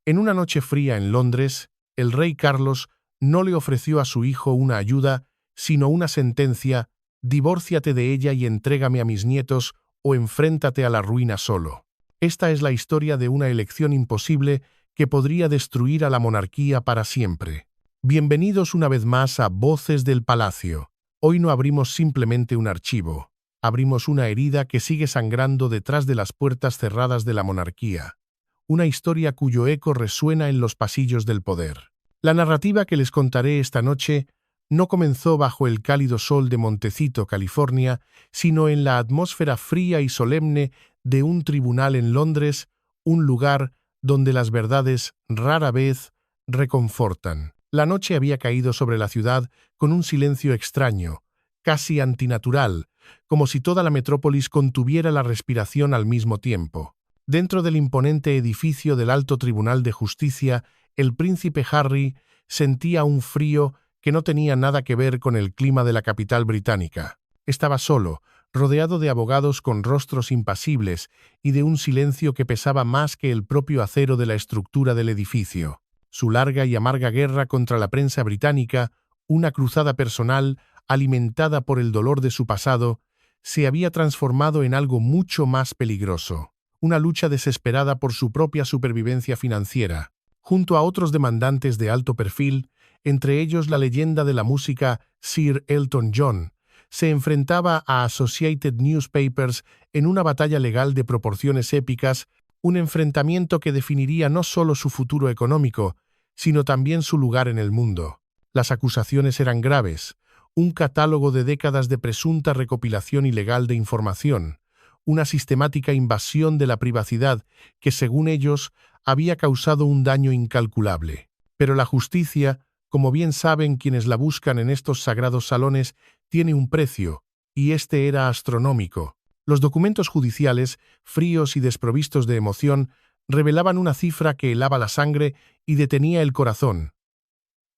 En una noche fría en Londres, el rey Carlos no le ofreció a su hijo una ayuda, sino una sentencia: divórciate de ella y entrégame a mis nietos, o enfréntate a la ruina solo. Esta es la historia de una elección imposible que podría destruir a la monarquía para siempre. Bienvenidos una vez más a Voces del Palacio. Hoy no abrimos simplemente un archivo, abrimos una herida que sigue sangrando detrás de las puertas cerradas de la monarquía. Una historia cuyo eco resuena en los pasillos del poder. La narrativa que les contaré esta noche no comenzó bajo el cálido sol de Montecito, California, sino en la atmósfera fría y solemne de un tribunal en Londres, un lugar donde las verdades rara vez reconfortan. La noche había caído sobre la ciudad con un silencio extraño, casi antinatural, como si toda la metrópolis contuviera la respiración al mismo tiempo. Dentro del imponente edificio del Alto Tribunal de Justicia, el príncipe Harry sentía un frío que no tenía nada que ver con el clima de la capital británica. Estaba solo, rodeado de abogados con rostros impasibles y de un silencio que pesaba más que el propio acero de la estructura del edificio. Su larga y amarga guerra contra la prensa británica, una cruzada personal alimentada por el dolor de su pasado, se había transformado en algo mucho más peligroso. Una lucha desesperada por su propia supervivencia financiera. Junto a otros demandantes de alto perfil, entre ellos la leyenda de la música Sir Elton John, se enfrentaba a Associated Newspapers en una batalla legal de proporciones épicas, un enfrentamiento que definiría no solo su futuro económico, sino también su lugar en el mundo. Las acusaciones eran graves, un catálogo de décadas de presunta recopilación ilegal de información, una sistemática invasión de la privacidad que, según ellos, había causado un daño incalculable. Pero la justicia, como bien saben quienes la buscan en estos sagrados salones, tiene un precio, y este era astronómico. Los documentos judiciales, fríos y desprovistos de emoción, revelaban una cifra que helaba la sangre y detenía el corazón: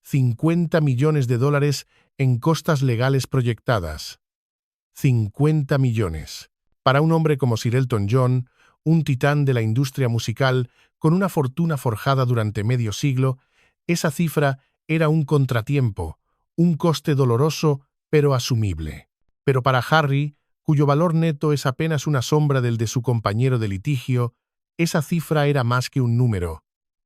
$50 millones en costas legales proyectadas. 50 millones. Para un hombre como Sir Elton John, un titán de la industria musical, con una fortuna forjada durante medio siglo, esa cifra era un contratiempo, un coste doloroso pero asumible. Pero para Harry, cuyo valor neto es apenas una sombra del de su compañero de litigio, esa cifra era más que un número.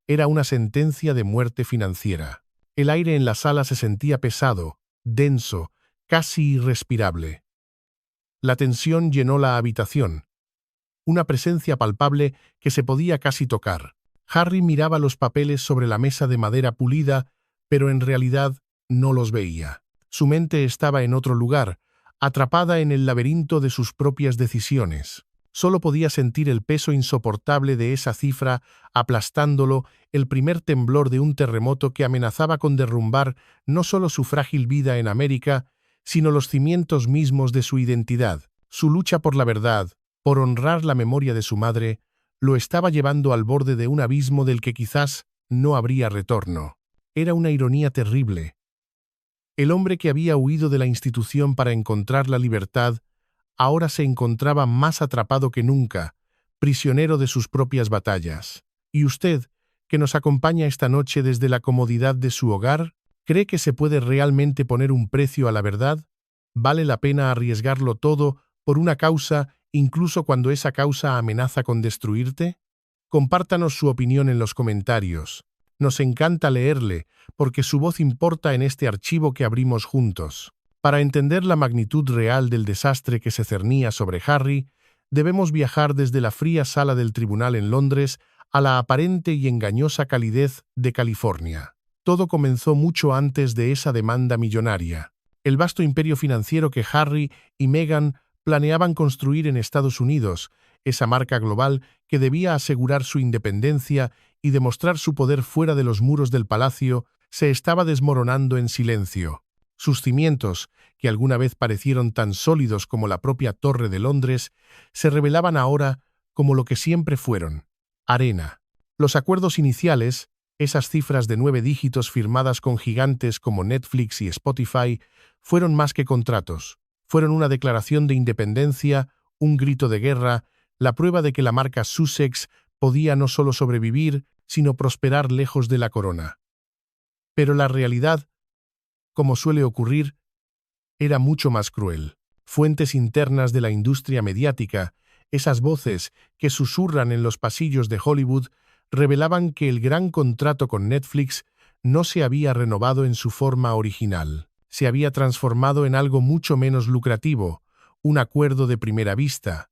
Era una sentencia de muerte financiera. El aire en la sala se sentía pesado, denso, casi irrespirable. La tensión llenó la habitación. Una presencia palpable que se podía casi tocar. Harry miraba los papeles sobre la mesa de madera pulida, pero en realidad no los veía. Su mente estaba en otro lugar, atrapada en el laberinto de sus propias decisiones. Solo podía sentir el peso insoportable de esa cifra aplastándolo, el primer temblor de un terremoto que amenazaba con derrumbar no solo su frágil vida en América, sino los cimientos mismos de su identidad. Su lucha por la verdad, por honrar la memoria de su madre, lo estaba llevando al borde de un abismo del que quizás no habría retorno. Era una ironía terrible. El hombre que había huido de la institución para encontrar la libertad, ahora se encontraba más atrapado que nunca, prisionero de sus propias batallas. ¿Y usted, que nos acompaña esta noche desde la comodidad de su hogar, cree que se puede realmente poner un precio a la verdad? ¿Vale la pena arriesgarlo todo por una causa, incluso cuando esa causa amenaza con destruirte? Compártanos su opinión en los comentarios. Nos encanta leerle, porque su voz importa en este archivo que abrimos juntos. Para entender la magnitud real del desastre que se cernía sobre Harry, debemos viajar desde la fría sala del tribunal en Londres a la aparente y engañosa calidez de California. Todo comenzó mucho antes de esa demanda millonaria. El vasto imperio financiero que Harry y Meghan planeaban construir en Estados Unidos, esa marca global que debía asegurar su independencia y demostrar su poder fuera de los muros del palacio, se estaba desmoronando en silencio. Sus cimientos, que alguna vez parecieron tan sólidos como la propia Torre de Londres, se revelaban ahora como lo que siempre fueron: arena. Los acuerdos iniciales, esas cifras de 9 dígitos firmadas con gigantes como Netflix y Spotify, fueron más que contratos. Fueron una declaración de independencia, un grito de guerra, la prueba de que la marca Sussex podía no solo sobrevivir, sino prosperar lejos de la corona. Pero la realidad, como suele ocurrir, era mucho más cruel. Fuentes internas de la industria mediática, esas voces que susurran en los pasillos de Hollywood, revelaban que el gran contrato con Netflix no se había renovado en su forma original. Se había transformado en algo mucho menos lucrativo, un acuerdo de primera vista,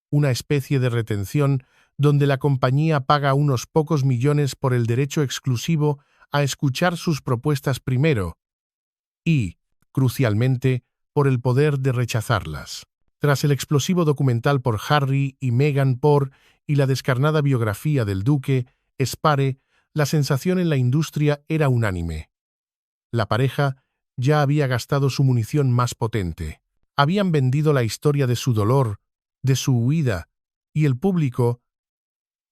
una especie de retención donde la compañía paga unos pocos millones por el derecho exclusivo a escuchar sus propuestas primero y, crucialmente, por el poder de rechazarlas. Tras el explosivo documental por Harry y Meghan y la descarnada biografía del duque, Spare, la sensación en la industria era unánime. La pareja ya había gastado su munición más potente. Habían vendido la historia de su dolor, de su huida, y el público,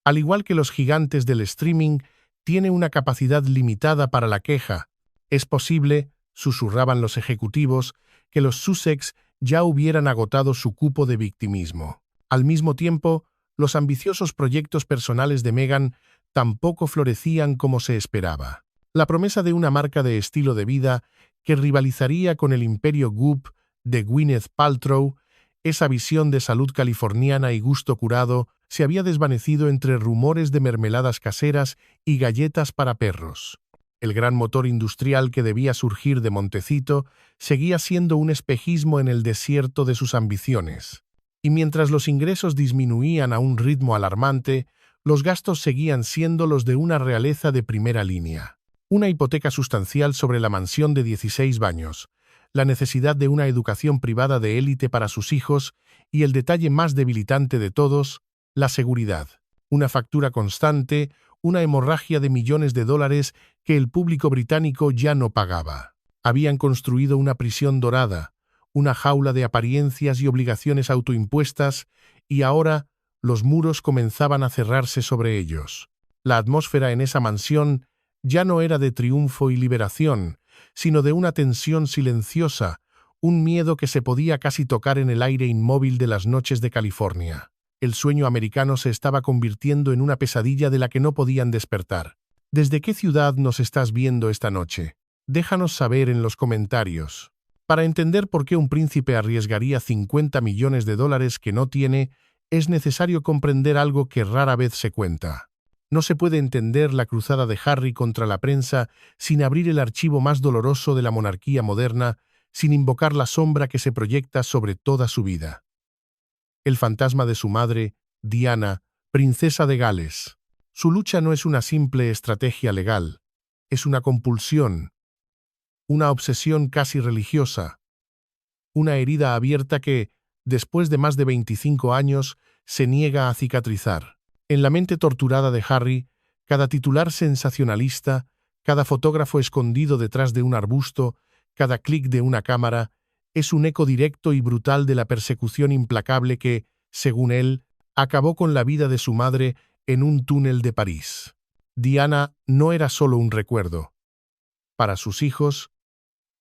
al igual que los gigantes del streaming, tiene una capacidad limitada para la queja. Es posible, susurraban los ejecutivos, que los Sussex ya hubieran agotado su cupo de victimismo. Al mismo tiempo, los ambiciosos proyectos personales de Meghan tampoco florecían como se esperaba. La promesa de una marca de estilo de vida que rivalizaría con el imperio Goop de Gwyneth Paltrow, esa visión de salud californiana y gusto curado, se había desvanecido entre rumores de mermeladas caseras y galletas para perros. El gran motor industrial que debía surgir de Montecito seguía siendo un espejismo en el desierto de sus ambiciones. Y mientras los ingresos disminuían a un ritmo alarmante, los gastos seguían siendo los de una realeza de primera línea. Una hipoteca sustancial sobre la mansión de 16 baños, la necesidad de una educación privada de élite para sus hijos y el detalle más debilitante de todos, la seguridad. Una factura constante, una hemorragia de millones de dólares que el público británico ya no pagaba. Habían construido una prisión dorada, una jaula de apariencias y obligaciones autoimpuestas, y ahora los muros comenzaban a cerrarse sobre ellos. La atmósfera en esa mansión ya no era de triunfo y liberación, sino de una tensión silenciosa, un miedo que se podía casi tocar en el aire inmóvil de las noches de California. El sueño americano se estaba convirtiendo en una pesadilla de la que no podían despertar. ¿Desde qué ciudad nos estás viendo esta noche? Déjanos saber en los comentarios. Para entender por qué un príncipe arriesgaría 50 millones de dólares que no tiene, es necesario comprender algo que rara vez se cuenta. No se puede entender la cruzada de Harry contra la prensa sin abrir el archivo más doloroso de la monarquía moderna, sin invocar la sombra que se proyecta sobre toda su vida. El fantasma de su madre, Diana, princesa de Gales. Su lucha no es una simple estrategia legal, es una compulsión, una obsesión casi religiosa, una herida abierta que, después de más de 25 años, se niega a cicatrizar. En la mente torturada de Harry, cada titular sensacionalista, cada fotógrafo escondido detrás de un arbusto, cada clic de una cámara, es un eco directo y brutal de la persecución implacable que, según él, acabó con la vida de su madre en un túnel de París. Diana no era solo un recuerdo. Para sus hijos,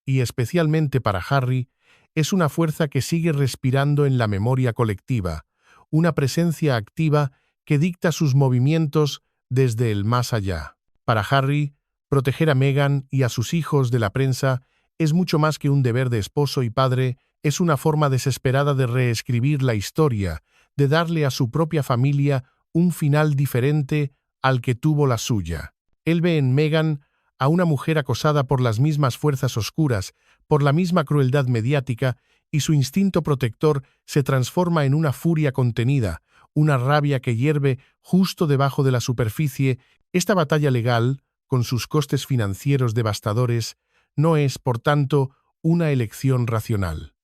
y especialmente para Harry, es una fuerza que sigue respirando en la memoria colectiva, una presencia activa que dicta sus movimientos desde el más allá. Para Harry, proteger a Meghan y a sus hijos de la prensa es mucho más que un deber de esposo y padre, es una forma desesperada de reescribir la historia, de darle a su propia familia un final diferente al que tuvo la suya. Él ve en Meghan a una mujer acosada por las mismas fuerzas oscuras, por la misma crueldad mediática, y su instinto protector se transforma en una furia contenida, una rabia que hierve justo debajo de la superficie. Esta batalla legal, con sus costes financieros devastadores, no es, por tanto, una elección racional.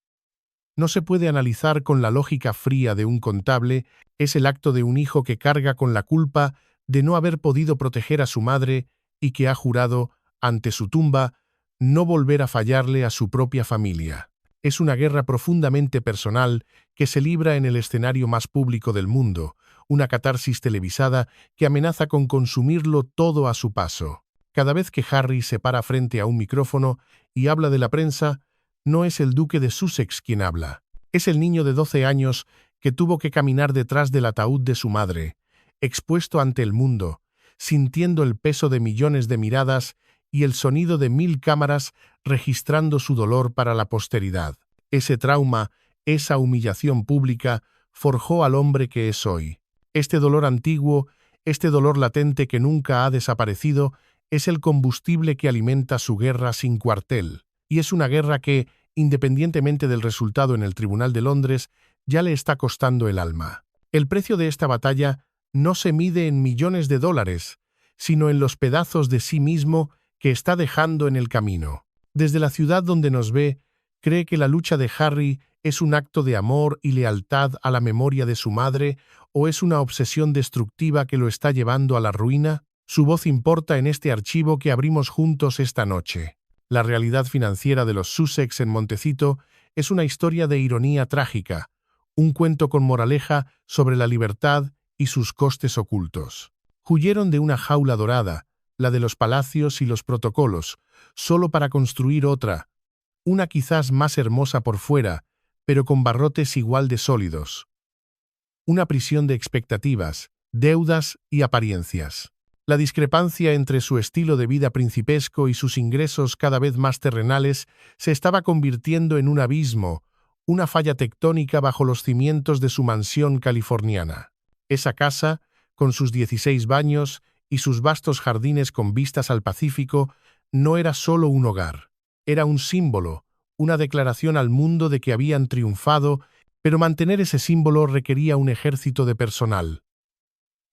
No se puede analizar con la lógica fría de un contable, es el acto de un hijo que carga con la culpa de no haber podido proteger a su madre y que ha jurado, ante su tumba, no volver a fallarle a su propia familia. Es una guerra profundamente personal que se libra en el escenario más público del mundo, una catarsis televisada que amenaza con consumirlo todo a su paso. Cada vez que Harry se para frente a un micrófono y habla de la prensa, no es el duque de Sussex quien habla, es el niño de 12 años que tuvo que caminar detrás del ataúd de su madre, expuesto ante el mundo, sintiendo el peso de millones de miradas y el sonido de 1000 cámaras registrando su dolor para la posteridad. Ese trauma, esa humillación pública, forjó al hombre que es hoy. Este dolor antiguo, este dolor latente que nunca ha desaparecido, es el combustible que alimenta su guerra sin cuartel. Y es una guerra que, independientemente del resultado en el Tribunal de Londres, ya le está costando el alma. El precio de esta batalla no se mide en millones de dólares, sino en los pedazos de sí mismo que está dejando en el camino. Desde la ciudad donde nos ve, cree que la lucha de Harry es un acto de amor y lealtad a la memoria de su madre o es una obsesión destructiva que lo está llevando a la ruina. Su voz importa en este archivo que abrimos juntos esta noche. La realidad financiera de los Sussex en Montecito es una historia de ironía trágica, un cuento con moraleja sobre la libertad y sus costes ocultos. Huyeron de una jaula dorada, la de los palacios y los protocolos, solo para construir otra, una quizás más hermosa por fuera, pero con barrotes igual de sólidos. Una prisión de expectativas, deudas y apariencias. La discrepancia entre su estilo de vida principesco y sus ingresos cada vez más terrenales se estaba convirtiendo en un abismo, una falla tectónica bajo los cimientos de su mansión californiana. Esa casa, con sus 16 baños y sus vastos jardines con vistas al Pacífico, no era solo un hogar. Era un símbolo, una declaración al mundo de que habían triunfado, pero mantener ese símbolo requería un ejército de personal.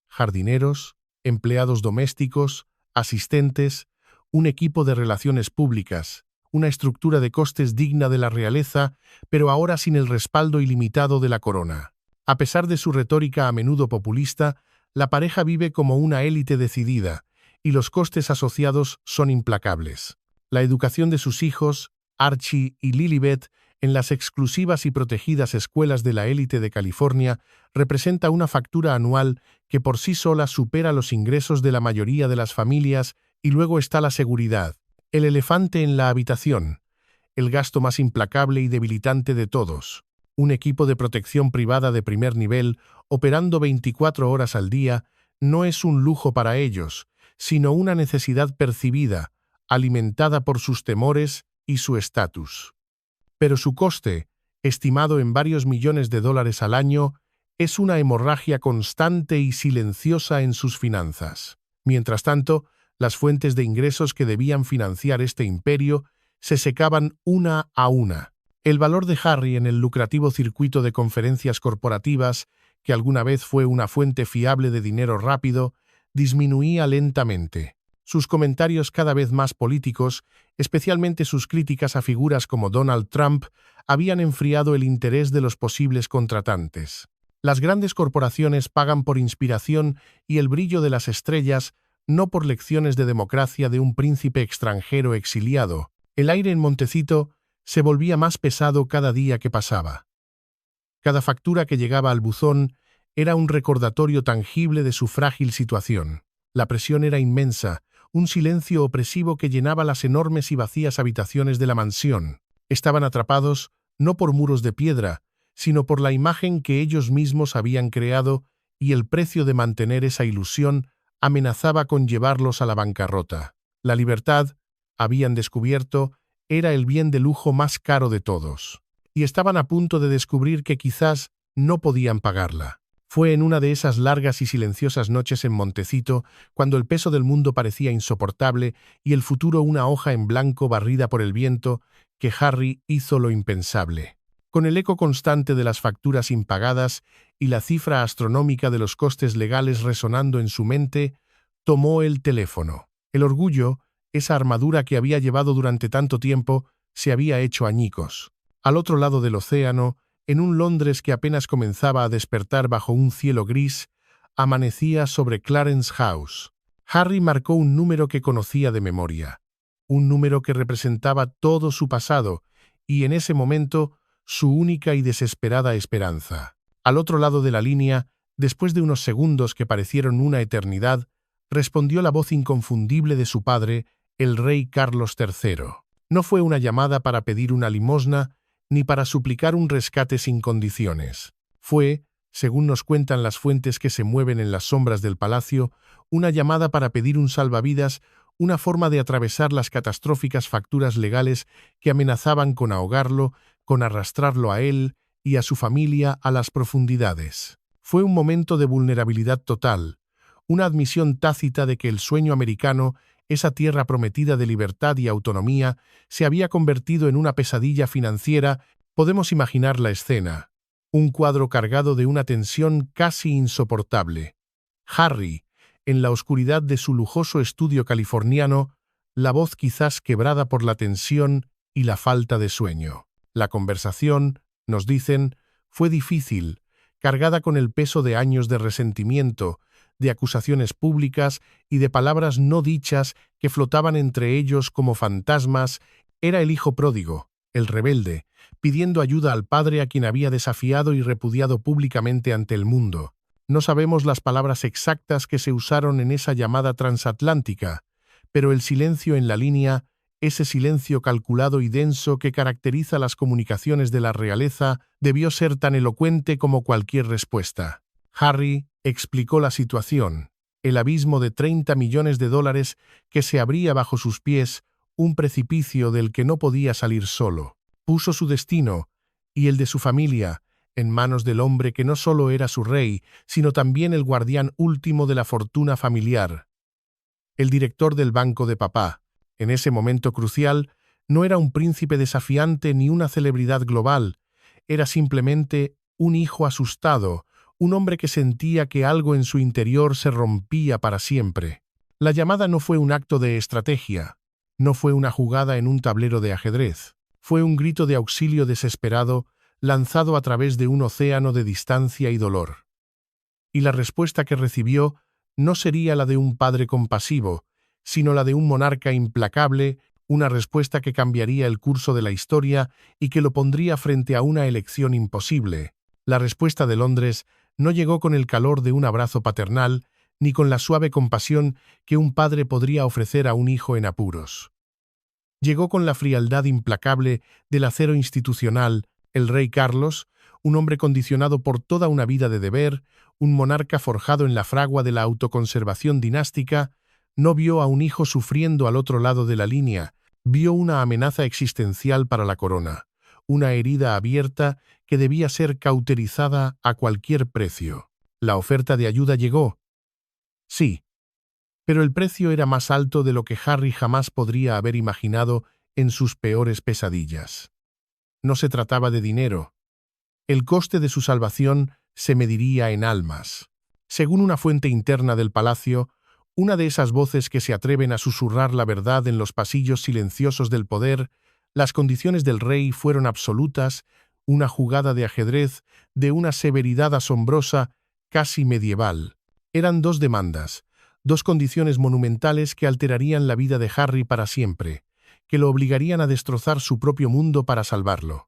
Jardineros, empleados domésticos, asistentes, un equipo de relaciones públicas, una estructura de costes digna de la realeza, pero ahora sin el respaldo ilimitado de la corona. A pesar de su retórica a menudo populista, la pareja vive como una élite decidida, y los costes asociados son implacables. La educación de sus hijos, Archie y Lilibet, en las exclusivas y protegidas escuelas de la élite de California, representa una factura anual que por sí sola supera los ingresos de la mayoría de las familias, y luego está la seguridad, el elefante en la habitación, el gasto más implacable y debilitante de todos. Un equipo de protección privada de primer nivel, operando 24 horas al día, no es un lujo para ellos, sino una necesidad percibida, alimentada por sus temores y su estatus. Pero su coste, estimado en varios millones de dólares al año, es una hemorragia constante y silenciosa en sus finanzas. Mientras tanto, las fuentes de ingresos que debían financiar este imperio se secaban una a una. El valor de Harry en el lucrativo circuito de conferencias corporativas, que alguna vez fue una fuente fiable de dinero rápido, disminuía lentamente. Sus comentarios cada vez más políticos, especialmente sus críticas a figuras como Donald Trump, habían enfriado el interés de los posibles contratantes. Las grandes corporaciones pagan por inspiración y el brillo de las estrellas, no por lecciones de democracia de un príncipe extranjero exiliado. El aire en Montecito se volvía más pesado cada día que pasaba. Cada factura que llegaba al buzón era un recordatorio tangible de su frágil situación. La presión era inmensa, un silencio opresivo que llenaba las enormes y vacías habitaciones de la mansión. Estaban atrapados no por muros de piedra, sino por la imagen que ellos mismos habían creado, y el precio de mantener esa ilusión amenazaba con llevarlos a la bancarrota. La libertad, habían descubierto, era el bien de lujo más caro de todos, y estaban a punto de descubrir que quizás no podían pagarla. Fue en una de esas largas y silenciosas noches en Montecito, cuando el peso del mundo parecía insoportable y el futuro una hoja en blanco barrida por el viento, que Harry hizo lo impensable. Con el eco constante de las facturas impagadas y la cifra astronómica de los costes legales resonando en su mente, tomó el teléfono. El orgullo, esa armadura que había llevado durante tanto tiempo, se había hecho añicos. Al otro lado del océano, en un Londres que apenas comenzaba a despertar bajo un cielo gris, amanecía sobre Clarence House. Harry marcó un número que conocía de memoria, un número que representaba todo su pasado y, en ese momento, su única y desesperada esperanza. Al otro lado de la línea, después de unos segundos que parecieron una eternidad, respondió la voz inconfundible de su padre, el rey Carlos III. No fue una llamada para pedir una limosna, ni para suplicar un rescate sin condiciones. Fue, según nos cuentan las fuentes que se mueven en las sombras del palacio, una llamada para pedir un salvavidas, una forma de atravesar las catastróficas facturas legales que amenazaban con ahogarlo, con arrastrarlo a él y a su familia a las profundidades. Fue un momento de vulnerabilidad total, una admisión tácita de que el sueño americano, esa tierra prometida de libertad y autonomía, se había convertido en una pesadilla financiera. Podemos imaginar la escena, un cuadro cargado de una tensión casi insoportable. Harry, en la oscuridad de su lujoso estudio californiano, la voz quizás quebrada por la tensión y la falta de sueño. La conversación, nos dicen, fue difícil, cargada con el peso de años de resentimiento, de acusaciones públicas y de palabras no dichas que flotaban entre ellos como fantasmas. Era el hijo pródigo, el rebelde, pidiendo ayuda al padre a quien había desafiado y repudiado públicamente ante el mundo. No sabemos las palabras exactas que se usaron en esa llamada transatlántica, pero el silencio en la línea, ese silencio calculado y denso que caracteriza las comunicaciones de la realeza, debió ser tan elocuente como cualquier respuesta. Harry explicó la situación, el abismo de $30 millones que se abría bajo sus pies, un precipicio del que no podía salir solo. Puso su destino, y el de su familia, en manos del hombre que no solo era su rey, sino también el guardián último de la fortuna familiar. El director del banco de papá, en ese momento crucial, no era un príncipe desafiante ni una celebridad global, era simplemente un hijo asustado, un hombre que sentía que algo en su interior se rompía para siempre. La llamada no fue un acto de estrategia, no fue una jugada en un tablero de ajedrez, fue un grito de auxilio desesperado, lanzado a través de un océano de distancia y dolor. Y la respuesta que recibió no sería la de un padre compasivo, sino la de un monarca implacable, una respuesta que cambiaría el curso de la historia y que lo pondría frente a una elección imposible. La respuesta de Londres no llegó con el calor de un abrazo paternal, ni con la suave compasión que un padre podría ofrecer a un hijo en apuros. Llegó con la frialdad implacable del acero institucional. El rey Carlos, un hombre condicionado por toda una vida de deber, un monarca forjado en la fragua de la autoconservación dinástica, no vio a un hijo sufriendo al otro lado de la línea, vio una amenaza existencial para la corona, una herida abierta que debía ser cauterizada a cualquier precio. La oferta de ayuda llegó. Sí, pero el precio era más alto de lo que Harry jamás podría haber imaginado en sus peores pesadillas. No se trataba de dinero. El coste de su salvación se mediría en almas. Según una fuente interna del palacio, una de esas voces que se atreven a susurrar la verdad en los pasillos silenciosos del poder, las condiciones del rey fueron absolutas, una jugada de ajedrez de una severidad asombrosa, casi medieval. Eran dos demandas, dos condiciones monumentales que alterarían la vida de Harry para siempre, que lo obligarían a destrozar su propio mundo para salvarlo.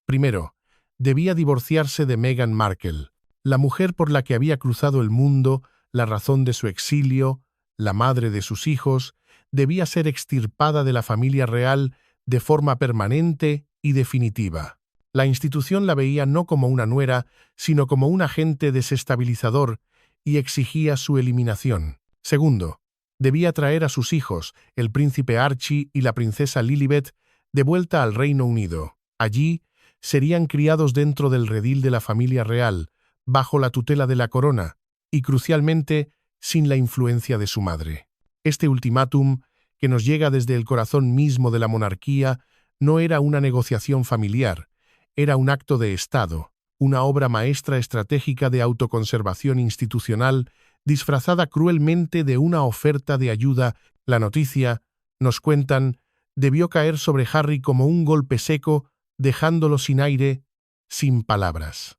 Primero, debía divorciarse de Meghan Markle, la mujer por la que había cruzado el mundo, la razón de su exilio, la madre de sus hijos, debía ser extirpada de la familia real de forma permanente y definitiva. La institución la veía no como una nuera, sino como un agente desestabilizador y exigía su eliminación. Segundo, debía traer a sus hijos, el príncipe Archie y la princesa Lilibet, de vuelta al Reino Unido. Allí, serían criados dentro del redil de la familia real, bajo la tutela de la corona, y crucialmente, sin la influencia de su madre. Este ultimátum, que nos llega desde el corazón mismo de la monarquía, no era una negociación familiar, era un acto de Estado, una obra maestra estratégica de autoconservación institucional, disfrazada cruelmente de una oferta de ayuda. La noticia, nos cuentan, debió caer sobre Harry como un golpe seco, dejándolo sin aire, sin palabras.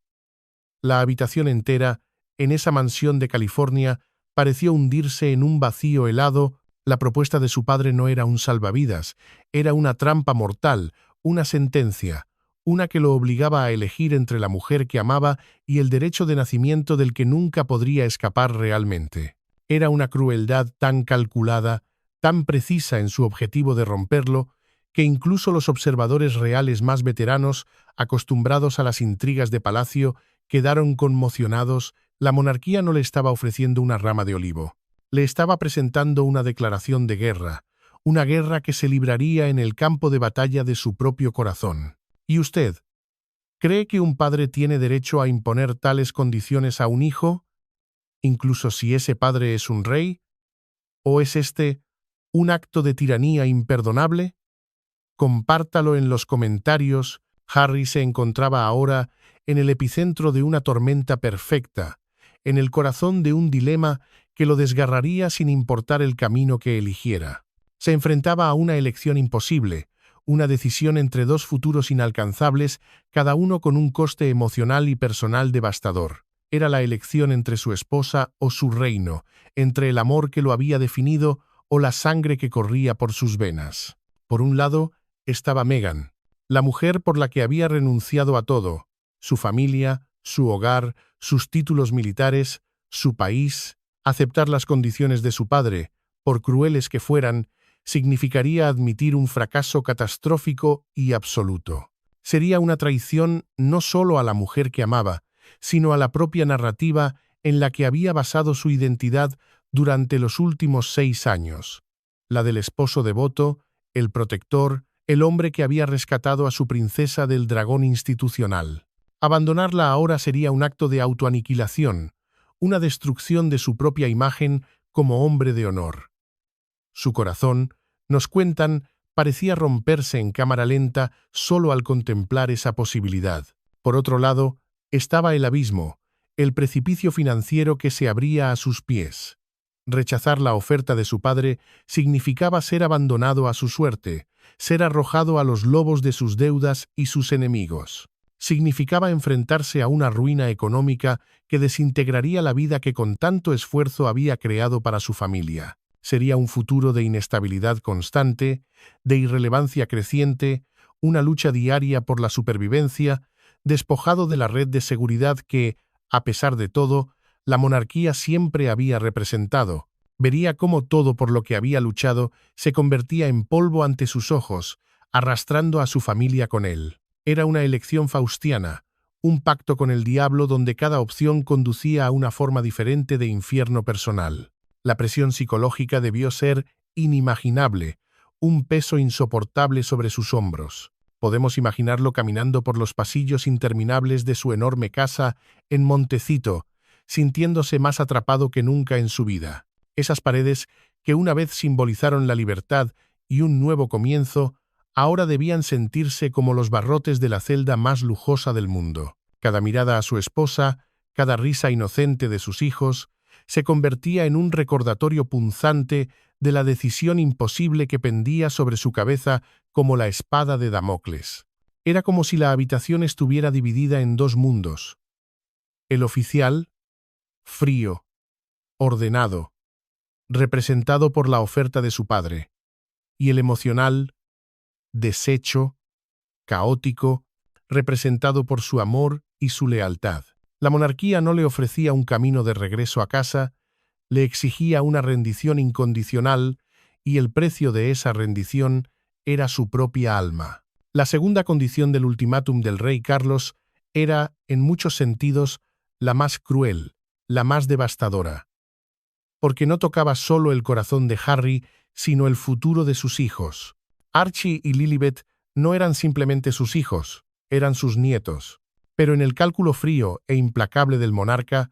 La habitación entera, en esa mansión de California, pareció hundirse en un vacío helado. La propuesta de su padre no era un salvavidas, era una trampa mortal, una sentencia, una que lo obligaba a elegir entre la mujer que amaba y el derecho de nacimiento del que nunca podría escapar realmente. Era una crueldad tan calculada, tan precisa en su objetivo de romperlo, que incluso los observadores reales más veteranos, acostumbrados a las intrigas de palacio, quedaron conmocionados. La monarquía no le estaba ofreciendo una rama de olivo. Le estaba presentando una declaración de guerra, una guerra que se libraría en el campo de batalla de su propio corazón. ¿Y usted? ¿Cree que un padre tiene derecho a imponer tales condiciones a un hijo, incluso si ese padre es un rey? ¿O es este un acto de tiranía imperdonable? Compártalo en los comentarios. Harry se encontraba ahora en el epicentro de una tormenta perfecta, en el corazón de un dilema que lo desgarraría sin importar el camino que eligiera. Se enfrentaba a una elección imposible, una decisión entre dos futuros inalcanzables, cada uno con un coste emocional y personal devastador. Era la elección entre su esposa o su reino, entre el amor que lo había definido o la sangre que corría por sus venas. Por un lado estaba Meghan, la mujer por la que había renunciado a todo: su familia, su hogar, sus títulos militares, su país. Aceptar las condiciones de su padre, por crueles que fueran, significaría admitir un fracaso catastrófico y absoluto. Sería una traición no solo a la mujer que amaba, sino a la propia narrativa en la que había basado su identidad durante los últimos 6 años. La del esposo devoto, el protector, el hombre que había rescatado a su princesa del dragón institucional. Abandonarla ahora sería un acto de autoaniquilación, una destrucción de su propia imagen como hombre de honor. Su corazón, nos cuentan, parecía romperse en cámara lenta solo al contemplar esa posibilidad. Por otro lado, estaba el abismo, el precipicio financiero que se abría a sus pies. Rechazar la oferta de su padre significaba ser abandonado a su suerte, ser arrojado a los lobos de sus deudas y sus enemigos. Significaba enfrentarse a una ruina económica que desintegraría la vida que con tanto esfuerzo había creado para su familia. Sería un futuro de inestabilidad constante, de irrelevancia creciente, una lucha diaria por la supervivencia, despojado de la red de seguridad que, a pesar de todo, la monarquía siempre había representado. Vería cómo todo por lo que había luchado se convertía en polvo ante sus ojos, arrastrando a su familia con él. Era una elección faustiana, un pacto con el diablo donde cada opción conducía a una forma diferente de infierno personal. La presión psicológica debió ser inimaginable, un peso insoportable sobre sus hombros. Podemos imaginarlo caminando por los pasillos interminables de su enorme casa en Montecito, sintiéndose más atrapado que nunca en su vida. Esas paredes, que una vez simbolizaron la libertad y un nuevo comienzo, ahora debían sentirse como los barrotes de la celda más lujosa del mundo. Cada mirada a su esposa, cada risa inocente de sus hijos, se convertía en un recordatorio punzante de la decisión imposible que pendía sobre su cabeza como la espada de Damocles. Era como si la habitación estuviera dividida en dos mundos. El oficial, frío, ordenado, representado por la oferta de su padre, y el emocional, deshecho, caótico, representado por su amor y su lealtad. La monarquía no le ofrecía un camino de regreso a casa, le exigía una rendición incondicional, y el precio de esa rendición era su propia alma. La segunda condición del ultimátum del rey Carlos era, en muchos sentidos, la más cruel, la más devastadora, porque no tocaba solo el corazón de Harry, sino el futuro de sus hijos. Archie y Lilibet no eran simplemente sus hijos, eran sus nietos. Pero en el cálculo frío e implacable del monarca,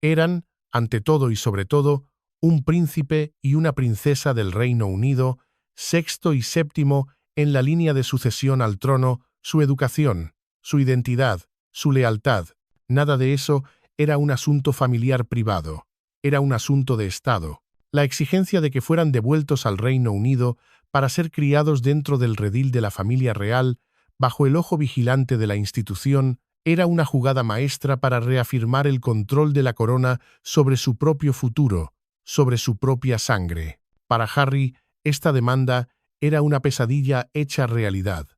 eran, ante todo y sobre todo, un príncipe y una princesa del Reino Unido, sexto y séptimo en la línea de sucesión al trono, su educación, su identidad, su lealtad. Nada de eso era un asunto familiar privado, era un asunto de Estado. La exigencia de que fueran devueltos al Reino Unido para ser criados dentro del redil de la familia real, bajo el ojo vigilante de la institución, era una jugada maestra para reafirmar el control de la corona sobre su propio futuro, sobre su propia sangre. Para Harry, esta demanda era una pesadilla hecha realidad.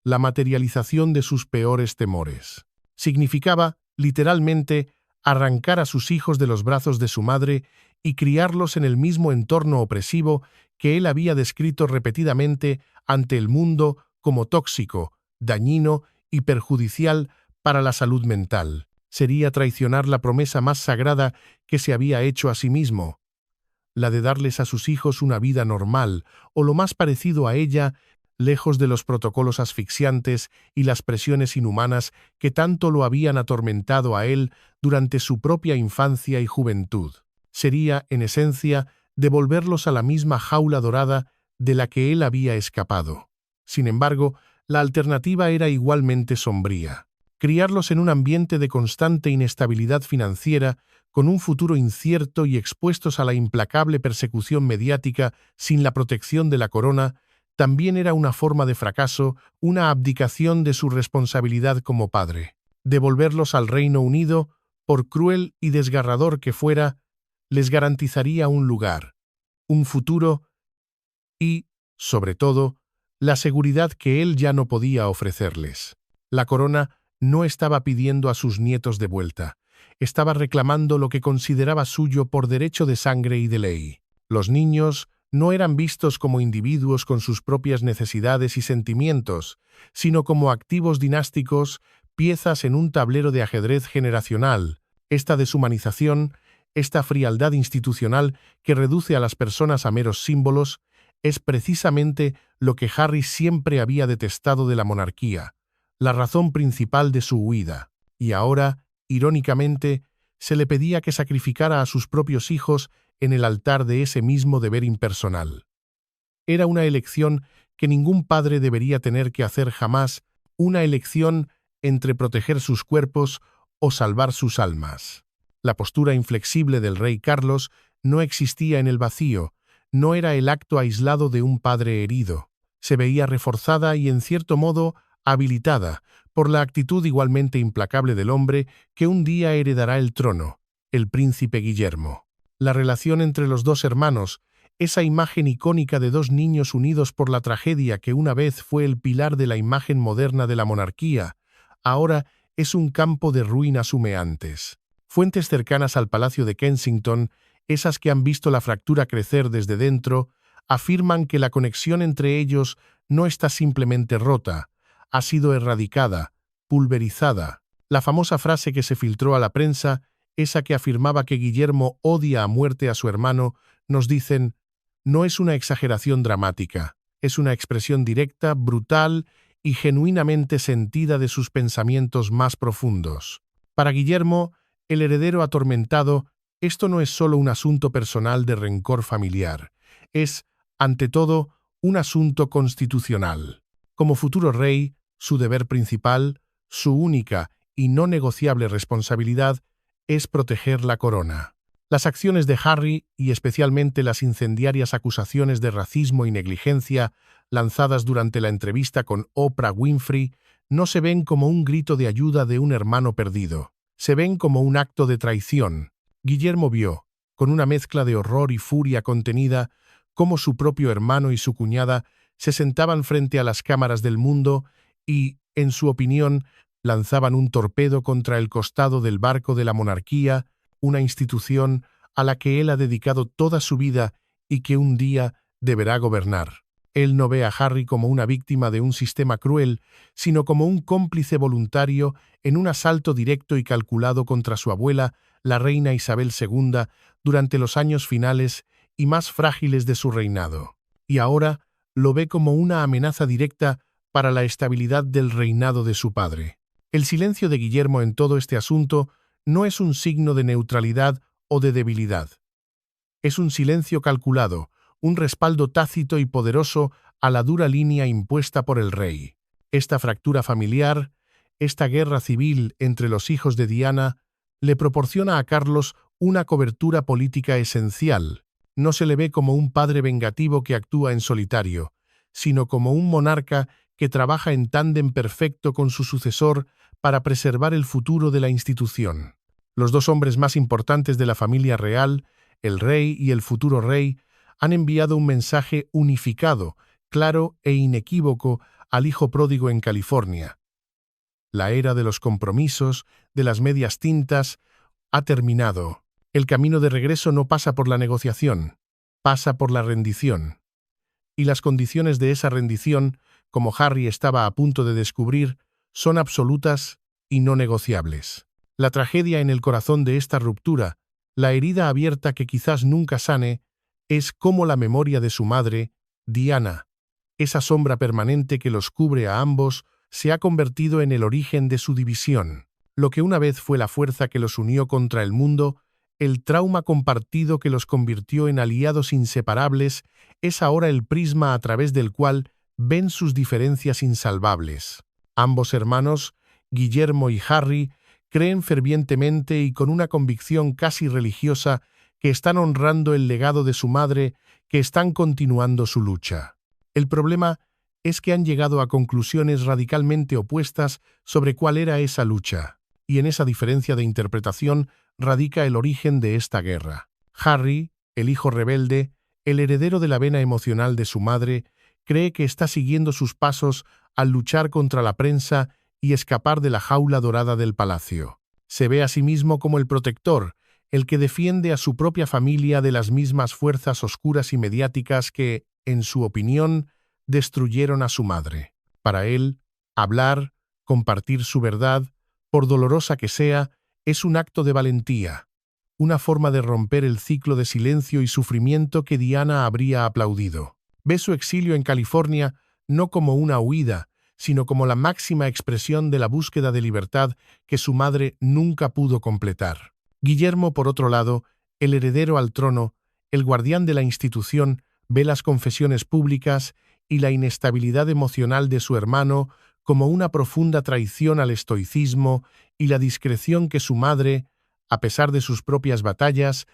La materialización de sus peores temores. Significaba, literalmente, arrancar a sus hijos de los brazos de su madre y criarlos en el mismo entorno opresivo que él había descrito repetidamente ante el mundo como tóxico, dañino y perjudicial para la salud mental. Sería traicionar la promesa más sagrada que se había hecho a sí mismo, la de darles a sus hijos una vida normal, o lo más parecido a ella, lejos de los protocolos asfixiantes y las presiones inhumanas que tanto lo habían atormentado a él durante su propia infancia y juventud. Sería, en esencia, devolverlos a la misma jaula dorada de la que él había escapado. Sin embargo, la alternativa era igualmente sombría. Criarlos en un ambiente de constante inestabilidad financiera, con un futuro incierto y expuestos a la implacable persecución mediática sin la protección de la corona, también era una forma de fracaso, una abdicación de su responsabilidad como padre. Devolverlos al Reino Unido, por cruel y desgarrador que fuera, les garantizaría un lugar, un futuro y, sobre todo, la seguridad que él ya no podía ofrecerles. La corona no estaba pidiendo a sus nietos de vuelta, estaba reclamando lo que consideraba suyo por derecho de sangre y de ley. Los niños no eran vistos como individuos con sus propias necesidades y sentimientos, sino como activos dinásticos, piezas en un tablero de ajedrez generacional. Esta deshumanización, esta frialdad institucional que reduce a las personas a meros símbolos, es precisamente lo que Harry siempre había detestado de la monarquía, la razón principal de su huida. Y ahora, irónicamente, se le pedía que sacrificara a sus propios hijos en el altar de ese mismo deber impersonal. Era una elección que ningún padre debería tener que hacer jamás, una elección entre proteger sus cuerpos o salvar sus almas. La postura inflexible del rey Carlos no existía en el vacío, no era el acto aislado de un padre herido. Se veía reforzada y, en cierto modo, habilitada por la actitud igualmente implacable del hombre que un día heredará el trono, el príncipe Guillermo. La relación entre los dos hermanos, esa imagen icónica de dos niños unidos por la tragedia que una vez fue el pilar de la imagen moderna de la monarquía, ahora es un campo de ruinas humeantes. Fuentes cercanas al Palacio de Kensington, esas que han visto la fractura crecer desde dentro, afirman que la conexión entre ellos no está simplemente rota, ha sido erradicada, pulverizada. La famosa frase que se filtró a la prensa, esa que afirmaba que Guillermo odia a muerte a su hermano, nos dicen, no es una exageración dramática, es una expresión directa, brutal y genuinamente sentida de sus pensamientos más profundos. Para Guillermo, el heredero atormentado, esto no es solo un asunto personal de rencor familiar, es, ante todo, un asunto constitucional. Como futuro rey, su deber principal, su única y no negociable responsabilidad, es proteger la corona. Las acciones de Harry, y especialmente las incendiarias acusaciones de racismo y negligencia lanzadas durante la entrevista con Oprah Winfrey, no se ven como un grito de ayuda de un hermano perdido. Se ven como un acto de traición. Guillermo vio, con una mezcla de horror y furia contenida, cómo su propio hermano y su cuñada se sentaban frente a las cámaras del mundo y, en su opinión, lanzaban un torpedo contra el costado del barco de la monarquía, una institución a la que él ha dedicado toda su vida y que un día deberá gobernar. Él no ve a Harry como una víctima de un sistema cruel, sino como un cómplice voluntario en un asalto directo y calculado contra su abuela, la reina Isabel II, durante los años finales y más frágiles de su reinado. Y ahora lo ve como una amenaza directa para la estabilidad del reinado de su padre. El silencio de Guillermo en todo este asunto no es un signo de neutralidad o de debilidad. Es un silencio calculado, un respaldo tácito y poderoso a la dura línea impuesta por el rey. Esta fractura familiar, esta guerra civil entre los hijos de Diana, le proporciona a Carlos una cobertura política esencial. No se le ve como un padre vengativo que actúa en solitario, sino como un monarca que trabaja en tándem perfecto con su sucesor para preservar el futuro de la institución. Los dos hombres más importantes de la familia real, el rey y el futuro rey, han enviado un mensaje unificado, claro e inequívoco al hijo pródigo en California. La era de los compromisos, de las medias tintas, ha terminado. El camino de regreso no pasa por la negociación, pasa por la rendición. Y las condiciones de esa rendición, como Harry estaba a punto de descubrir, son absolutas y no negociables. La tragedia en el corazón de esta ruptura, la herida abierta que quizás nunca sane, es cómo la memoria de su madre, Diana, esa sombra permanente que los cubre a ambos, se ha convertido en el origen de su división. Lo que una vez fue la fuerza que los unió contra el mundo, el trauma compartido que los convirtió en aliados inseparables, es ahora el prisma a través del cual ven sus diferencias insalvables. Ambos hermanos, Guillermo y Harry, creen fervientemente y con una convicción casi religiosa que están honrando el legado de su madre, que están continuando su lucha. El problema es que han llegado a conclusiones radicalmente opuestas sobre cuál era esa lucha, y en esa diferencia de interpretación radica el origen de esta guerra. Harry, el hijo rebelde, el heredero de la vena emocional de su madre, cree que está siguiendo sus pasos al luchar contra la prensa y escapar de la jaula dorada del palacio. Se ve a sí mismo como el protector, el que defiende a su propia familia de las mismas fuerzas oscuras y mediáticas que, en su opinión, destruyeron a su madre. Para él, hablar, compartir su verdad, por dolorosa que sea, es un acto de valentía, una forma de romper el ciclo de silencio y sufrimiento que Diana habría aplaudido. Ve su exilio en California no como una huida, sino como la máxima expresión de la búsqueda de libertad que su madre nunca pudo completar. Guillermo, por otro lado, el heredero al trono, el guardián de la institución, ve las confesiones públicas y la inestabilidad emocional de su hermano como una profunda traición al estoicismo y la discreción que su madre, a pesar de sus propias batallas,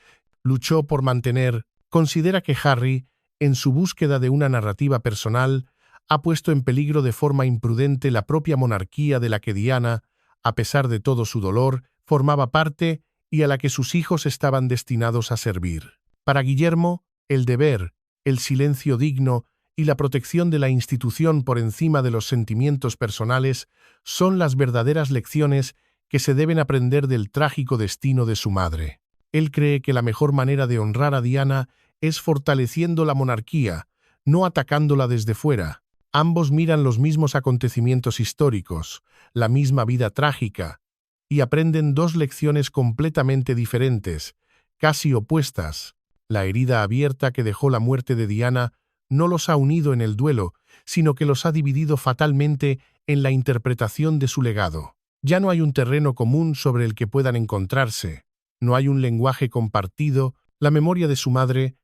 luchó por mantener. Considera que Harry, en su búsqueda de una narrativa personal, ha puesto en peligro de forma imprudente la propia monarquía de la que Diana, a pesar de todo su dolor, formaba parte y a la que sus hijos estaban destinados a servir. Para Guillermo, el deber, el silencio digno y la protección de la institución por encima de los sentimientos personales son las verdaderas lecciones que se deben aprender del trágico destino de su madre. Él cree que la mejor manera de honrar a Diana es fortaleciendo la monarquía, no atacándola desde fuera. Ambos miran los mismos acontecimientos históricos, la misma vida trágica, y aprenden dos lecciones completamente diferentes, casi opuestas. La herida abierta que dejó la muerte de Diana no los ha unido en el duelo, sino que los ha dividido fatalmente en la interpretación de su legado. Ya no hay un terreno común sobre el que puedan encontrarse, no hay un lenguaje compartido, la memoria de su madre,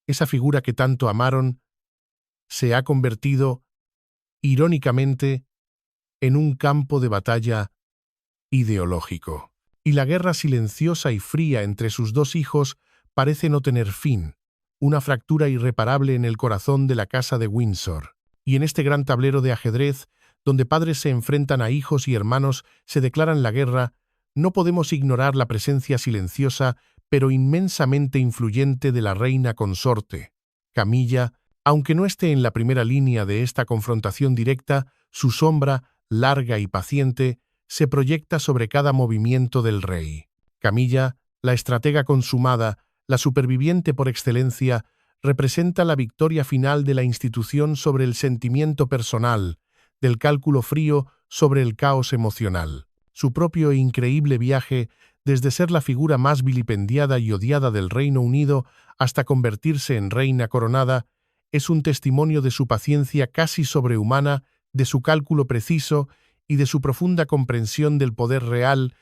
esa figura que tanto amaron, se ha convertido, irónicamente, en un campo de batalla ideológico. Y la guerra silenciosa y fría entre sus dos hijos parece no tener fin, una fractura irreparable en el corazón de la casa de Windsor. Y en este gran tablero de ajedrez, donde padres se enfrentan a hijos y hermanos, se declaran la guerra, no podemos ignorar la presencia silenciosa pero inmensamente influyente de la reina consorte. Camilla, aunque no esté en la primera línea de esta confrontación directa, su sombra, larga y paciente, se proyecta sobre cada movimiento del rey. Camilla, la estratega consumada, la superviviente por excelencia, representa la victoria final de la institución sobre el sentimiento personal, del cálculo frío sobre el caos emocional. Su propio e increíble viaje, desde ser la figura más vilipendiada y odiada del Reino Unido hasta convertirse en reina coronada, es un testimonio de su paciencia casi sobrehumana, de su cálculo preciso y de su profunda comprensión del poder real.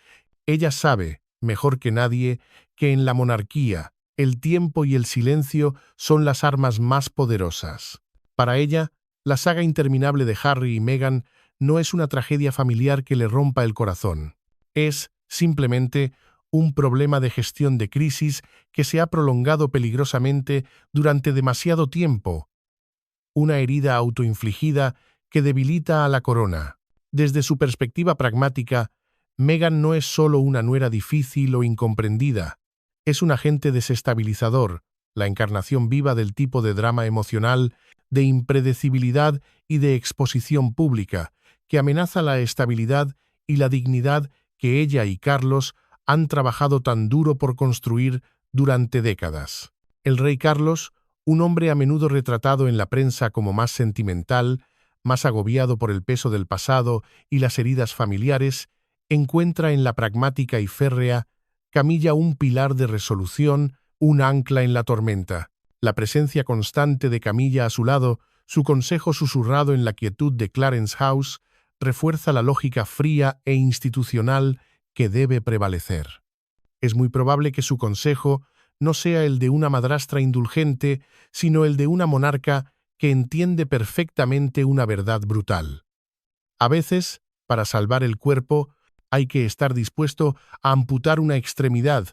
Ella sabe, mejor que nadie, que en la monarquía, el tiempo y el silencio son las armas más poderosas. Para ella, la saga interminable de Harry y Meghan no es una tragedia familiar que le rompa el corazón. Es, simplemente, un problema de gestión de crisis que se ha prolongado peligrosamente durante demasiado tiempo, una herida autoinfligida que debilita a la corona. Desde su perspectiva pragmática, Meghan no es solo una nuera difícil o incomprendida, es un agente desestabilizador, la encarnación viva del tipo de drama emocional, de impredecibilidad y de exposición pública, que amenaza la estabilidad y la dignidad que ella y Carlos han trabajado tan duro por construir durante décadas. El rey Carlos, un hombre a menudo retratado en la prensa como más sentimental, más agobiado por el peso del pasado y las heridas familiares, encuentra en la pragmática y férrea Camilla un pilar de resolución, un ancla en la tormenta. La presencia constante de Camilla a su lado, su consejo susurrado en la quietud de Clarence House, refuerza la lógica fría e institucional que debe prevalecer. Es muy probable que su consejo no sea el de una madrastra indulgente, sino el de una monarca que entiende perfectamente una verdad brutal. A veces, para salvar el cuerpo, hay que estar dispuesto a amputar una extremidad,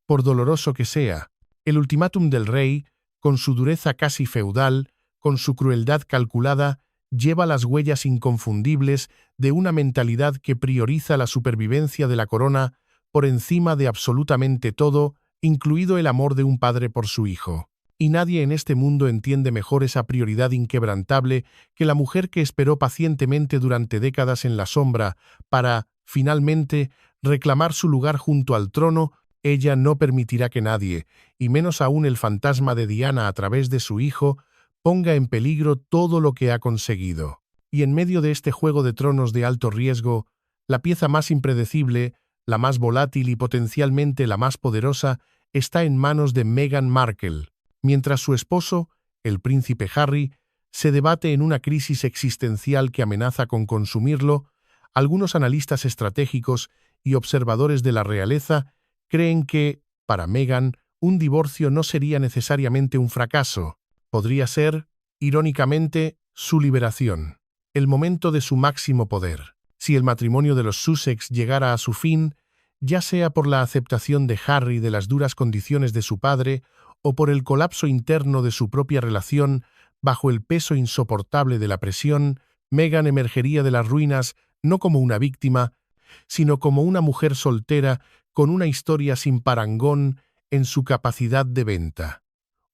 por doloroso que sea. El ultimátum del rey, con su dureza casi feudal, con su crueldad calculada, lleva las huellas inconfundibles de una mentalidad que prioriza la supervivencia de la corona por encima de absolutamente todo, incluido el amor de un padre por su hijo. Y nadie en este mundo entiende mejor esa prioridad inquebrantable que la mujer que esperó pacientemente durante décadas en la sombra para, finalmente, reclamar su lugar junto al trono. Ella no permitirá que nadie, y menos aún el fantasma de Diana a través de su hijo, ponga en peligro todo lo que ha conseguido. Y en medio de este juego de tronos de alto riesgo, la pieza más impredecible, la más volátil y potencialmente la más poderosa, está en manos de Meghan Markle, mientras su esposo, el príncipe Harry, se debate en una crisis existencial que amenaza con consumirlo. Algunos analistas estratégicos y observadores de la realeza creen que, para Meghan, un divorcio no sería necesariamente un fracaso. Podría ser, irónicamente, su liberación, el momento de su máximo poder. Si el matrimonio de los Sussex llegara a su fin, ya sea por la aceptación de Harry de las duras condiciones de su padre o por el colapso interno de su propia relación bajo el peso insoportable de la presión, Meghan emergería de las ruinas no como una víctima, sino como una mujer soltera con una historia sin parangón en su capacidad de venta.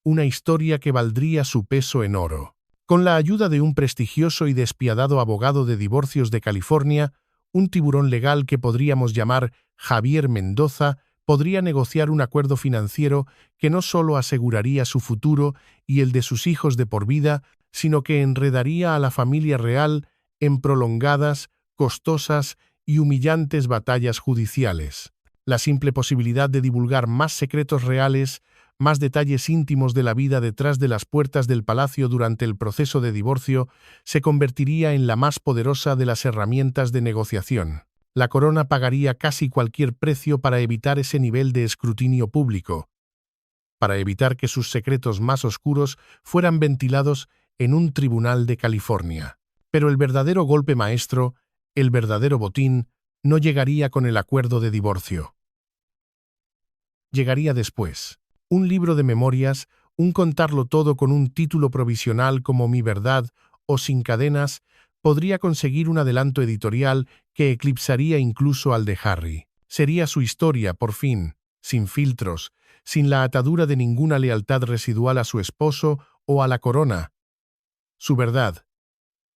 Una historia que valdría su peso en oro. Con la ayuda de un prestigioso y despiadado abogado de divorcios de California, un tiburón legal que podríamos llamar Javier Mendoza, podría negociar un acuerdo financiero que no solo aseguraría su futuro y el de sus hijos de por vida, sino que enredaría a la familia real en prolongadas, costosas y humillantes batallas judiciales. La simple posibilidad de divulgar más secretos reales, más detalles íntimos de la vida detrás de las puertas del palacio durante el proceso de divorcio, se convertiría en la más poderosa de las herramientas de negociación. La corona pagaría casi cualquier precio para evitar ese nivel de escrutinio público, para evitar que sus secretos más oscuros fueran ventilados en un tribunal de California. Pero el verdadero golpe maestro, el verdadero botín, no llegaría con el acuerdo de divorcio. Llegaría después. Un libro de memorias, un contarlo todo con un título provisional como Mi verdad o Sin cadenas, podría conseguir un adelanto editorial que eclipsaría incluso al de Harry. Sería su historia, por fin, sin filtros, sin la atadura de ninguna lealtad residual a su esposo o a la corona. Su verdad,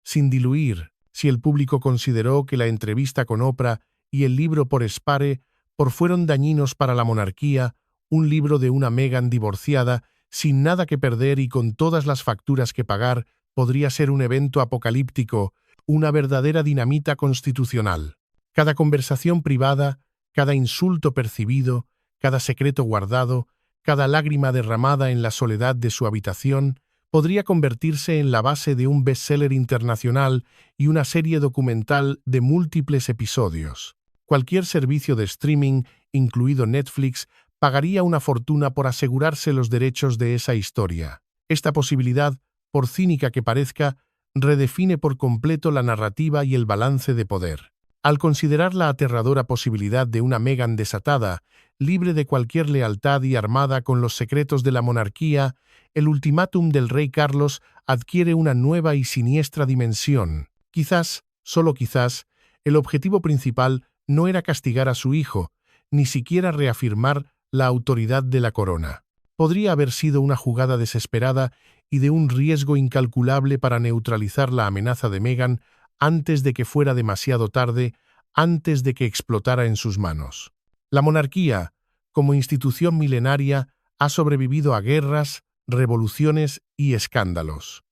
sin diluir, si el público consideró que la entrevista con Oprah y el libro por Spare fueron dañinos para la monarquía, un libro de una Meghan divorciada, sin nada que perder y con todas las facturas que pagar, podría ser un evento apocalíptico, una verdadera dinamita constitucional. Cada conversación privada, cada insulto percibido, cada secreto guardado, cada lágrima derramada en la soledad de su habitación, podría convertirse en la base de un bestseller internacional y una serie documental de múltiples episodios. Cualquier servicio de streaming, incluido Netflix, pagaría una fortuna por asegurarse los derechos de esa historia. Esta posibilidad, por cínica que parezca, redefine por completo la narrativa y el balance de poder. Al considerar la aterradora posibilidad de una Meghan desatada, libre de cualquier lealtad y armada con los secretos de la monarquía, el ultimátum del rey Carlos adquiere una nueva y siniestra dimensión. Quizás, solo quizás, el objetivo principal no era castigar a su hijo, ni siquiera reafirmar la autoridad de la corona. Podría haber sido una jugada desesperada y de un riesgo incalculable para neutralizar la amenaza de Meghan antes de que fuera demasiado tarde, antes de que explotara en sus manos. La monarquía, como institución milenaria, ha sobrevivido a guerras, revoluciones y escándalos.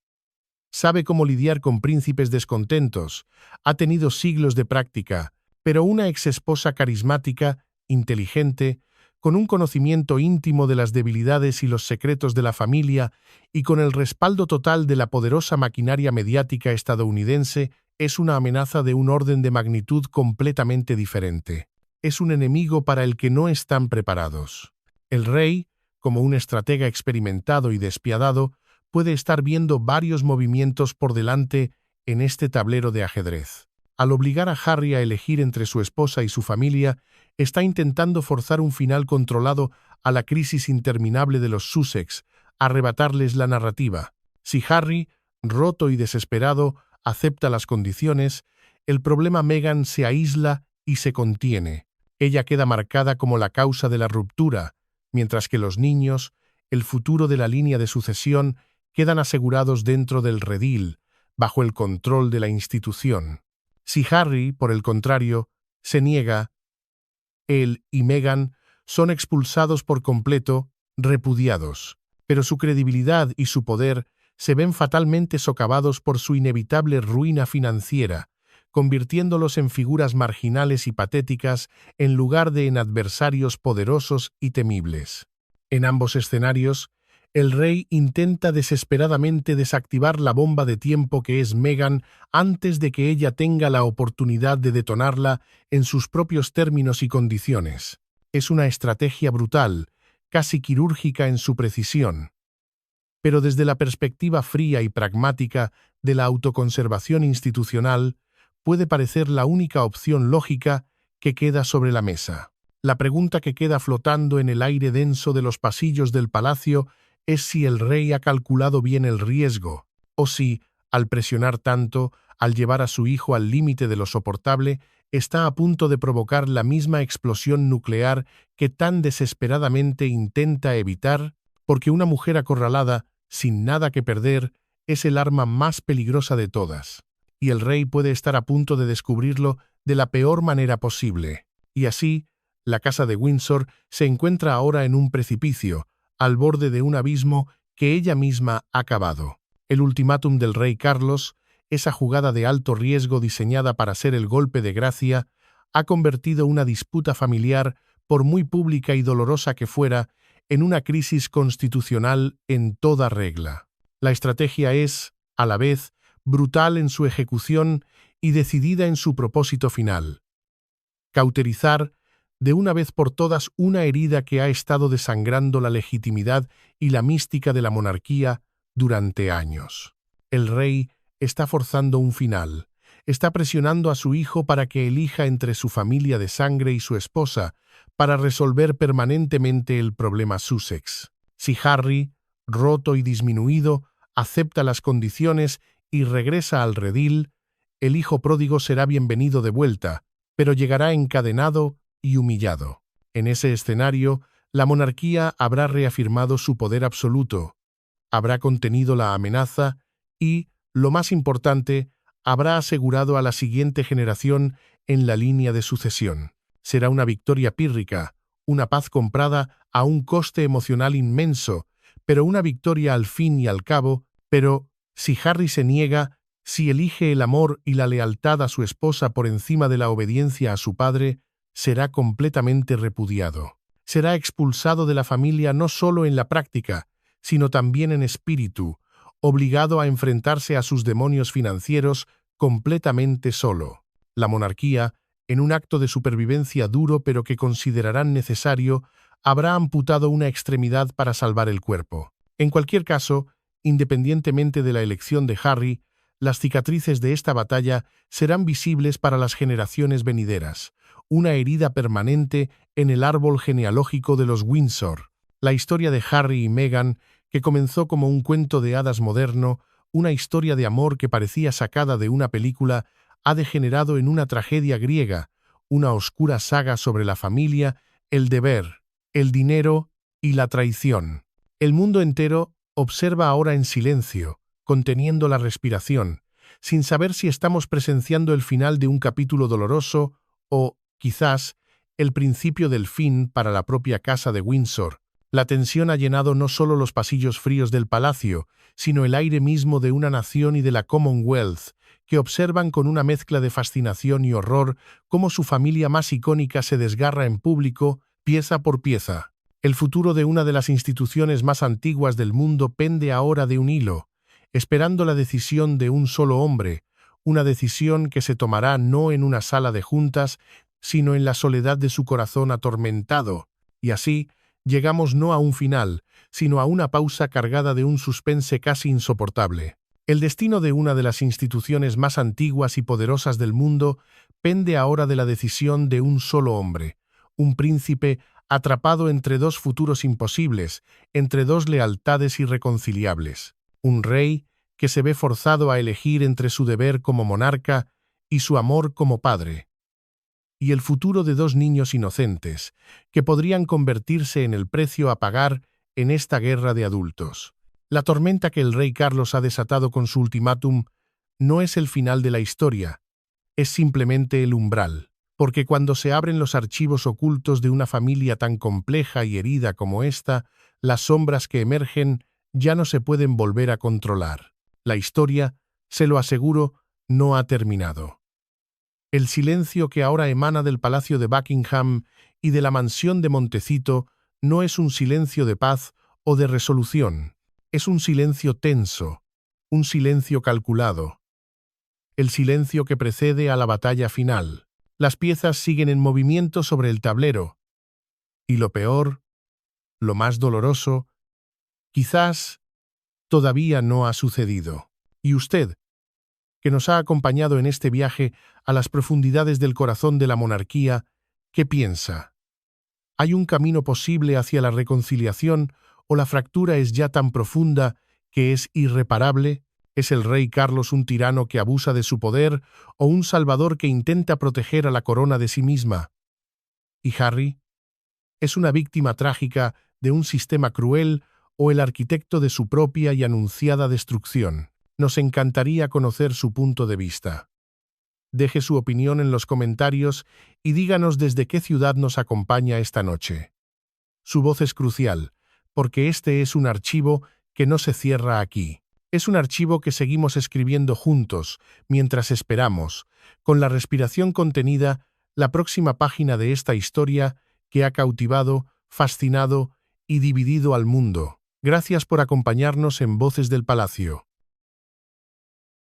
Sabe cómo lidiar con príncipes descontentos, ha tenido siglos de práctica, pero una exesposa carismática, inteligente, con un conocimiento íntimo de las debilidades y los secretos de la familia y con el respaldo total de la poderosa maquinaria mediática estadounidense, es una amenaza de un orden de magnitud completamente diferente. Es un enemigo para el que no están preparados. El rey, como un estratega experimentado y despiadado, puede estar viendo varios movimientos por delante en este tablero de ajedrez. Al obligar a Harry a elegir entre su esposa y su familia, está intentando forzar un final controlado a la crisis interminable de los Sussex, arrebatarles la narrativa. Si Harry, roto y desesperado, acepta las condiciones, el problema Meghan se aísla y se contiene. Ella queda marcada como la causa de la ruptura, mientras que los niños, el futuro de la línea de sucesión, quedan asegurados dentro del redil, bajo el control de la institución. Si Harry, por el contrario, se niega, él y Meghan son expulsados por completo, repudiados, pero su credibilidad y su poder se ven fatalmente socavados por su inevitable ruina financiera, convirtiéndolos en figuras marginales y patéticas en lugar de en adversarios poderosos y temibles. En ambos escenarios, el rey intenta desesperadamente desactivar la bomba de tiempo que es Meghan antes de que ella tenga la oportunidad de detonarla en sus propios términos y condiciones. Es una estrategia brutal, casi quirúrgica en su precisión. Pero desde la perspectiva fría y pragmática de la autoconservación institucional, puede parecer la única opción lógica que queda sobre la mesa. La pregunta que queda flotando en el aire denso de los pasillos del palacio es si el rey ha calculado bien el riesgo, o si, al presionar tanto, al llevar a su hijo al límite de lo soportable, está a punto de provocar la misma explosión nuclear que tan desesperadamente intenta evitar, porque una mujer acorralada, sin nada que perder, es el arma más peligrosa de todas, y el rey puede estar a punto de descubrirlo de la peor manera posible. Y así, la casa de Windsor se encuentra ahora en un precipicio, al borde de un abismo que ella misma ha cavado. El ultimátum del rey Carlos, esa jugada de alto riesgo diseñada para ser el golpe de gracia, ha convertido una disputa familiar, por muy pública y dolorosa que fuera, en una crisis constitucional en toda regla. La estrategia es, a la vez, brutal en su ejecución y decidida en su propósito final: cauterizar, de una vez por todas, una herida que ha estado desangrando la legitimidad y la mística de la monarquía durante años. El rey está forzando un final, está presionando a su hijo para que elija entre su familia de sangre y su esposa, para resolver permanentemente el problema Sussex. Si Harry, roto y disminuido, acepta las condiciones y regresa al redil, el hijo pródigo será bienvenido de vuelta, pero llegará encadenado y humillado. En ese escenario, la monarquía habrá reafirmado su poder absoluto, habrá contenido la amenaza y, lo más importante, habrá asegurado a la siguiente generación en la línea de sucesión. Será una victoria pírrica, una paz comprada a un coste emocional inmenso, pero una victoria al fin y al cabo. Pero, si Harry se niega, si elige el amor y la lealtad a su esposa por encima de la obediencia a su padre, será completamente repudiado. Será expulsado de la familia no solo en la práctica, sino también en espíritu, obligado a enfrentarse a sus demonios financieros completamente solo. La monarquía, en un acto de supervivencia duro pero que considerarán necesario, habrá amputado una extremidad para salvar el cuerpo. En cualquier caso, independientemente de la elección de Harry, las cicatrices de esta batalla serán visibles para las generaciones venideras, una herida permanente en el árbol genealógico de los Windsor. La historia de Harry y Meghan, que comenzó como un cuento de hadas moderno, una historia de amor que parecía sacada de una película, ha degenerado en una tragedia griega, una oscura saga sobre la familia, el deber, el dinero y la traición. El mundo entero observa ahora en silencio, conteniendo la respiración, sin saber si estamos presenciando el final de un capítulo doloroso o, quizás, el principio del fin para la propia casa de Windsor. La tensión ha llenado no solo los pasillos fríos del palacio, sino el aire mismo de una nación y de la Commonwealth, que observan con una mezcla de fascinación y horror cómo su familia más icónica se desgarra en público, pieza por pieza. El futuro de una de las instituciones más antiguas del mundo pende ahora de un hilo, esperando la decisión de un solo hombre, una decisión que se tomará no en una sala de juntas, sino en la soledad de su corazón atormentado, y así llegamos no a un final, sino a una pausa cargada de un suspense casi insoportable. El destino de una de las instituciones más antiguas y poderosas del mundo pende ahora de la decisión de un solo hombre, un príncipe atrapado entre dos futuros imposibles, entre dos lealtades irreconciliables. Un rey que se ve forzado a elegir entre su deber como monarca y su amor como padre. Y el futuro de dos niños inocentes, que podrían convertirse en el precio a pagar en esta guerra de adultos. La tormenta que el rey Carlos ha desatado con su ultimátum no es el final de la historia, es simplemente el umbral, porque cuando se abren los archivos ocultos de una familia tan compleja y herida como esta, las sombras que emergen ya no se pueden volver a controlar. La historia, se lo aseguro, no ha terminado. El silencio que ahora emana del Palacio de Buckingham y de la mansión de Montecito no es un silencio de paz o de resolución, es un silencio tenso, un silencio calculado. El silencio que precede a la batalla final. Las piezas siguen en movimiento sobre el tablero. Y lo peor, lo más doloroso, quizás todavía no ha sucedido. Y usted, que nos ha acompañado en este viaje a las profundidades del corazón de la monarquía, ¿qué piensa? ¿Hay un camino posible hacia la reconciliación o la fractura es ya tan profunda que es irreparable? ¿Es el rey Carlos un tirano que abusa de su poder o un salvador que intenta proteger a la corona de sí misma? ¿Y Harry? ¿Es una víctima trágica de un sistema cruel o el arquitecto de su propia y anunciada destrucción? Nos encantaría conocer su punto de vista. Deje su opinión en los comentarios y díganos desde qué ciudad nos acompaña esta noche. Su voz es crucial, porque este es un archivo que no se cierra aquí. Es un archivo que seguimos escribiendo juntos, mientras esperamos, con la respiración contenida, la próxima página de esta historia que ha cautivado, fascinado y dividido al mundo. Gracias por acompañarnos en Voces del Palacio.